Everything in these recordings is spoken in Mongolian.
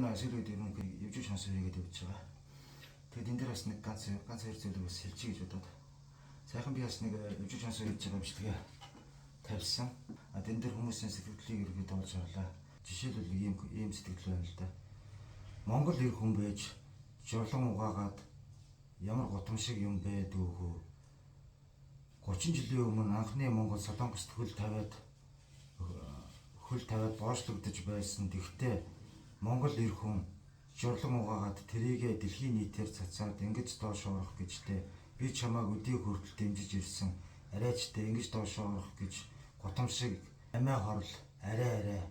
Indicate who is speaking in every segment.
Speaker 1: энэ асуулууд ер нь явж шансуу хийгээд явж байгаа. Тэгээд энэ дээр бас нэг ганц хоёр зүйлийг бас хэлчихье гэж бодоод. Сайхан би бас нэг явж шансуу хийж байгаа бичлэгээ тавьсан. Тэн дээр хүмүүсийн сэтгэлдлийг ерөөд олж харлаа. Жишээлбэл ийм сэтгэл байна л да. Монгол ирэх хүн байж жорлон угаагаад ямар гутамшиг юм байдгүй. 30 жилийн өмнө анхны Монгол Солонгост хөл тавиад боочлогдож байсан. Тэгвэл Монгол ирэх хүн жорлон угаагаад тэрийгэ дэлхийн нийтээр цацаад ингэж доош орох гэжтэй би чамааг өдийг хүртэл дэмжиж ирсэн. Арайчтай ингэж доош орох гэж гутамшиг амиа хорл арай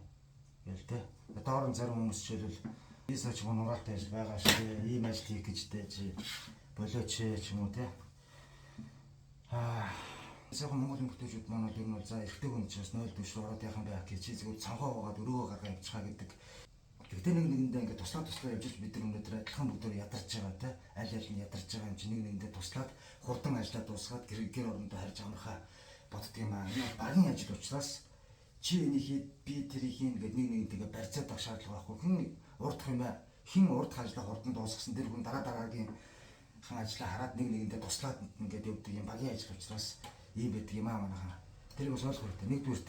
Speaker 1: гэлтэй. Доорн зарим хүмүүс жишээлбэл би сач монголтай ажил байгаа шүү. Ийм ажил хийх гэжтэй чи болооч ч юм уу те. Сайхан Монгол эмэгтэйчүүд маань ер нь бол за эрэгтэй хүн учраас 0 дэвш ороод яхан байх гэж чи зөвхөн цанхаа угаад өрөөгөө гаргаа явчихаа гэдэг. Тэгтээ нэгэндээ ингээд туслаа явж бид нар өнөөдөр адилхан бүгдөө ядарч байгаа те. Аль нь ядарч байгаа юм чи нэгэндээ туслаад хурдан ажиллаад дуусгаад гэр орондоо харж амархаа боддөг юм аа. Энэ багийн ажил учраас чи энийг хэд би тэрийг хийн гэдэг нэгэндээ барьцаад авах шаардлага байхгүй. Хэн урдах юм бэ? Хэн урдах ажлаа хурдан дуусгасан тэр хүн дараагийн ажлаа хараад нэгэндээ туслаад ингээд явдаг юм багийн ажил учраас ийм байдаг юм аа манайхаа. Тэрийг бас ойлгох хэрэгтэй. Нэгдүгээрт,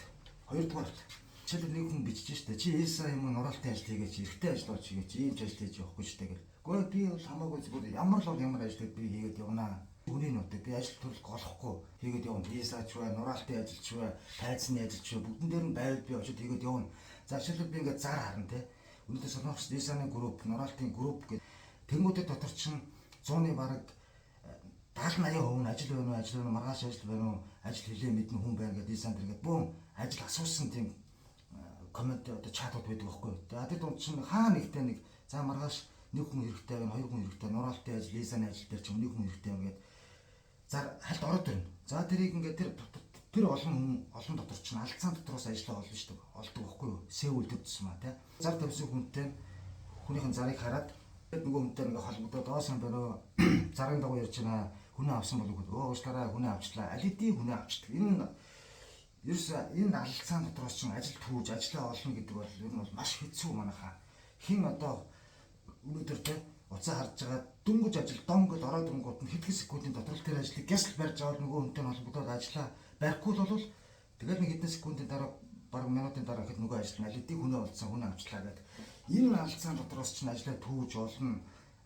Speaker 1: хоёрдугаарт жишээлбэл нэг хүн бичиж штэ чи ээсаа юм нураалтын ажил хийгээч эрэгтэй ажил болж хийгээч ийм ажил хийж явахгүй штэ гэл. Гэхдээ би бол хамаагүй зүгээр ямар ажил би хийгээд явнаа. Үний нүдэ би ажил төрөлх олохгүй хийгээд явна. Ээсаач бай, нураалтын ажилч бай, тайцны ажилч бай бүгдэн дээр нь байвал би очиод хийгээд явна. За жишээлбэл би ингээд зар харна те. Өнөөдөр Солонгос ээсааны групп, нураалтын групп гэдэг тэнгуудад дотор чинь 100-ны бараг 70-80% ажил байна уу, маргааш ажил байна уу, ажил хэлээ мэднэ хүн байна гэдэг ээсаанд ингээд бүүн ажил асуусан тийм коммент одоо чатууд байдаг байхгүй. Тэгээд тэр дунд чинь хаа нэгтэй нэг за маргааш нэг хүн хэрэгтэй байна, хоёр хүн хэрэгтэй, нураалтын ажил, ээсааны ажил дээр ч нэг хүн хэрэгтэй юм гээд за хальт ороод ирнэ. За тэрийг ингээд тэр олон дотор чинь алдсан дотроос ажиллаа олно шүү дээ. Олдог байхгүй юу? Сэвэл төвчсөн маа тий. Зар тавьсан хүнтэй хүнийхэн зарыг хараад нөгөө хүнтэй ингээ холбогдоод оосон байна. Зарын дагуу ярьж байна. Хүнээ авсан болов уу? Уучлаарай хүнээ авчлаа. Аль хэдийн хүнээ авчдаг. Энэ алалцаан дотроос чинь ажил түүж ажиллаа олно гэдэг бол ер нь бол маш хэцүү манайхаа. Хин одоо өнөөдөр те уцаа харж байгаа дөнгөж ажил донгод ороод ирэнгууд нь хэдхэн секундын дотор тэр ажлыг гясл барьж аваад нөгөө хүнтэй холбогдоод ажиллаа барихгүй бол тэгэл нэг хэдэн секундын дараа бараг минутын дараа хэд нөгөө ажил нь аль хэдийн хүнээ олцсон хүнээ авчлаа гэдэг. Энэ алалцаан дотроос чинь ажиллаа түүж олно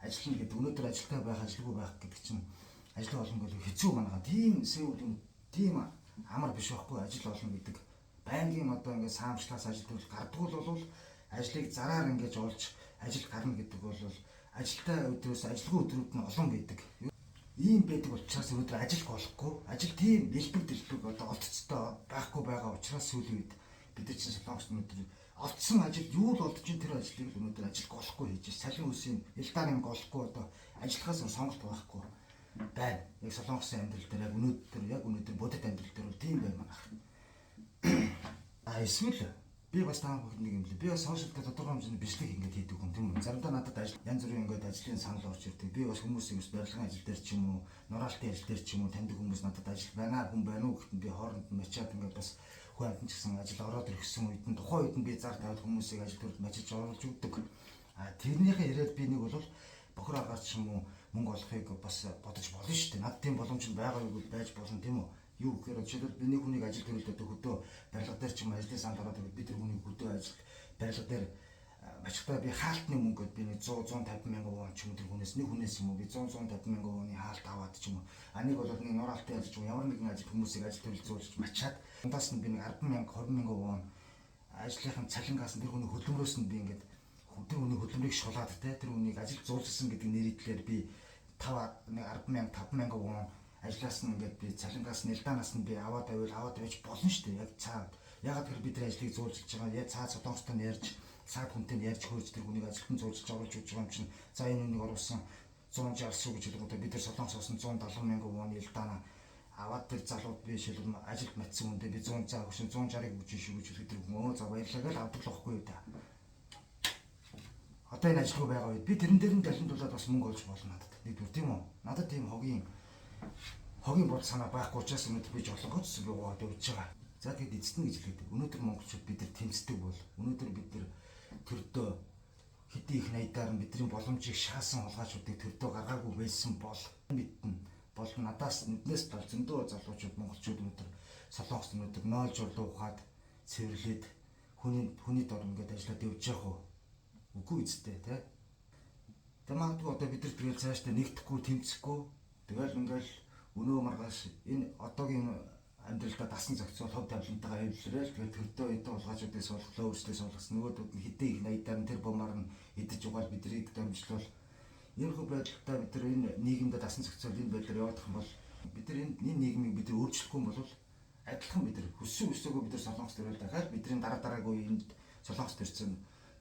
Speaker 1: ажиллана гэдэг өнөөдөр ажилтаа байх ажилгүй байх гэдэг чинь ажил олно гэдэг хэцүү манайхаа. Тийм сэвэл тийм амар биш байхгүй ажил олно гэдэг байнгын одоо ингээд саамжлаас ажил төрөл гардггүй бол ажлыг зараар ингэж олж ажил гарна гэдэг бол ажилтаа өдрөөс ажилгүй өдрүүд нь олон байдаг. Ийм байдаг учраас өнөөдөр ажил болохгүй ажил тийм дэлбэг одоо олцтой байхгүй байгаа учраас сүүлийн үед бид нар чинь Солонгост өнөөдөр олдсон ажил юу л олдож ин тэр ажлыг л өнөөдөр ажил болохгүй хийж салин үсийн элдааны болохгүй одоо ажиллахаас сонголт байхгүй байна. Яг Солонгосын амьдрал дээр яг өнөөдөр бодит амьдрал дээр бол тийм байна манайх. Эсвэл би бас таах нэг юм лээ. Би бас сошиалтай тодорхой хэмжээний бичлэг ингэж хийдэг хүн тийм үү. Заримдаа надад ажил янз бүрийн ингээд ажлын санал орж ирдэг. Би бас хүмүүсийн барилгын ажил дээр ч юм уу, нураалтын ажил дээр ч юм уу таньдаг хүмүүс надад ажил байна хүн байна уу гэхэд би хооронд нь мачаад ингээд бас хүн амтан ч гэсэн ажил ороод ирсэн үед нь тухайн үед нь би зар тавиад хүмүүсийг ажил төрөлд мачиж оруулж өгдөг. Тэрнийхээ яриад би нэг бол бохор агаар ч юм уу мөнгө олохыг бас бодож болно шүү дээ. Над тийм боломж нь байгаа юу гэж байж болно тийм үү. Юу гэхээр жишээлбэл би нэг хүнийг ажил төрөлд одоо хөдөө барилга дээр ч юм ажлын санд ороод бид тэр хүнийг хөдөө ажил барилга дээр мачтаа би хаалтны мөнгөд би 100-150 мянган вон ч юм тэр хүнээс нэг хүнээс юм уу би 100-150 мянган воны хаалт аваад ч юм уу. Нэг бол нэг нураалтын ажил ч юм ямар нэгэн ажил хүмүүсийг ажил төрөлд зөөлж мачаад ундаас нь би нэг 10 мянга 20 мянган вон ажлынхын цалингаас нь тэр хүний хөдөлмөрөөс нь би ингээд тэр хүний хөдөлмөрийг шулаад те тэр хүнийг ажил зөөлсөн гэдэг нэрийдлэр би 10 мянга 5 мянган вон ажлаас нь ингээд би цалингаас нь элдаанаас нь би аваад байж болно шүү дээ. Яг цаад ягаад гэхээр бид тэр ажлыг зөөлж байгаа. Яг цаад Солонгостой нь ярьж цаад хүнтэй ярьж хөөж тэр хүнийг ажилтан зөөлж оруулж өгч байгаа юм чинь. За энэ үнийг оруулсан 160 сүү гэж хэлэнгүүтээ бид тэр Солонгосоос нь 170 мянган вон элдаана аваад тэр залууд би шилбэл ажилд матсан хүндээ би 100 цаа хөшин 160-ыг өгч шүү гэж хэлэхэд тэр хүн за баярлалаа гэж авдаг л байхгүй юу да. Одоо энэ ажилгүй байгаа үед би тэрэн дээр нь далимдуулаад бас мөнгө олж болно надад. Нэгдүгээр тийм үү? Надад тийм хогийн бод санаа байхгүй учраас өнөөдөр би жолонгоц яваад явж байгаа. За тэгэд эцэстэн гэж хэлээд өнөөдөр монголчууд бид нар тэмцдэг бол өнөөдөр бид нар төрдөө хэдий их найдаар нь бидний боломжийг шаасан улгаачуудыг төрдөө гаргаагүй байсан бол мэднэ. Бол надаас нүднээс бол зөндөө залуучууд монголчууд өнөдр солонгос өнөдр ноолж болоо ухаад цэвэрлээд хүний дор ингээд ажиллаад явж явах уу? Үгүй үстэй те. Магадгүй одоо бид нар тэгэл цаашдаа нэгдэхгүй тэмцэхгүй тэгэл ингээл өнөө маргааш энэ одоогийн амьдралдаа дасан зохицуул хөв тавилантайгаа эвлэрэл тэгэл төрдөө эдэн улгаачуудыг суулглаа өөрсдөө суулгасан нөгөөдүүд нь хэдий их найдаар нь тэр бомаар нь идэж угаал бидрийг дамжлуул иймэрхүү байдлаа бид нар энэ нийгэмдээ дасан зохицуул энэ байдлаар явах юм бол бид нар энэ нийгмийг бид нар өөрчлөхгүй юм бол адилхан бид нар хүссэн өсөөгөө бид нар солонгос төрөл дахиад бидний дараагийн үеинд солонгос төрсөн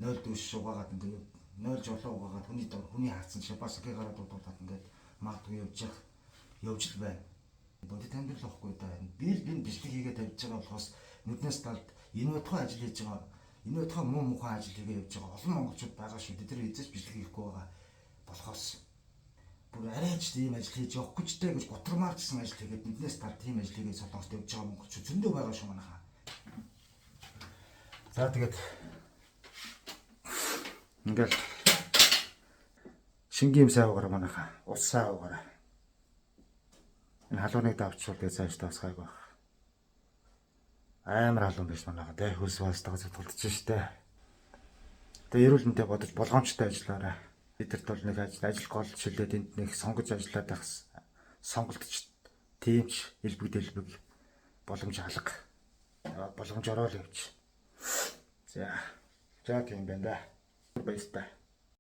Speaker 1: 0 дүүш угаагаад ингээд 0 жолоо угаагаад хүний хаацсан шабасгийн гараад дуудаад ингээд магадгүй явж л байна. Бодит амьдрал واخгүй да. Би л энэ бичлэг хийгээд тавьж байгаа болохоос нүднээс талд энэ утга ажил хийж байгаа. Энэ утга муу муухай ажил хийгээ явж байгаа олон монголчууд байгаа шүү. Бид нар эзэж бичлэг хийхгүй байгаа болохоос бүр арайч тийм ажил хийж явах гэжтэй гэж гутрамаар гэсэн ажил хийгээд нүднээс талд тийм ажил хийгээд солонгост явж байгаа монголчууд зөндөө байгаа шүү манайхаа. За тэгээд ингээл шингийн савгаар манайхаа ус савгаар энэ халууныг давчвал тэгээ цааш таасгайг баг. Амар халуун биш манайхаа тэ хөлс баастайгаа зүтгэлдэж штэ. Тэгээ эрүүл мэндэ бодож болгоомжтой ажиллаарай. Бидэрт бол нэг ажил гол шилээд энд нэг сонгож ажиллаад байх сонголтч тиймч элбэг боломж алга. Боломж ороод явж. За тийм байна да. Баярлалаа.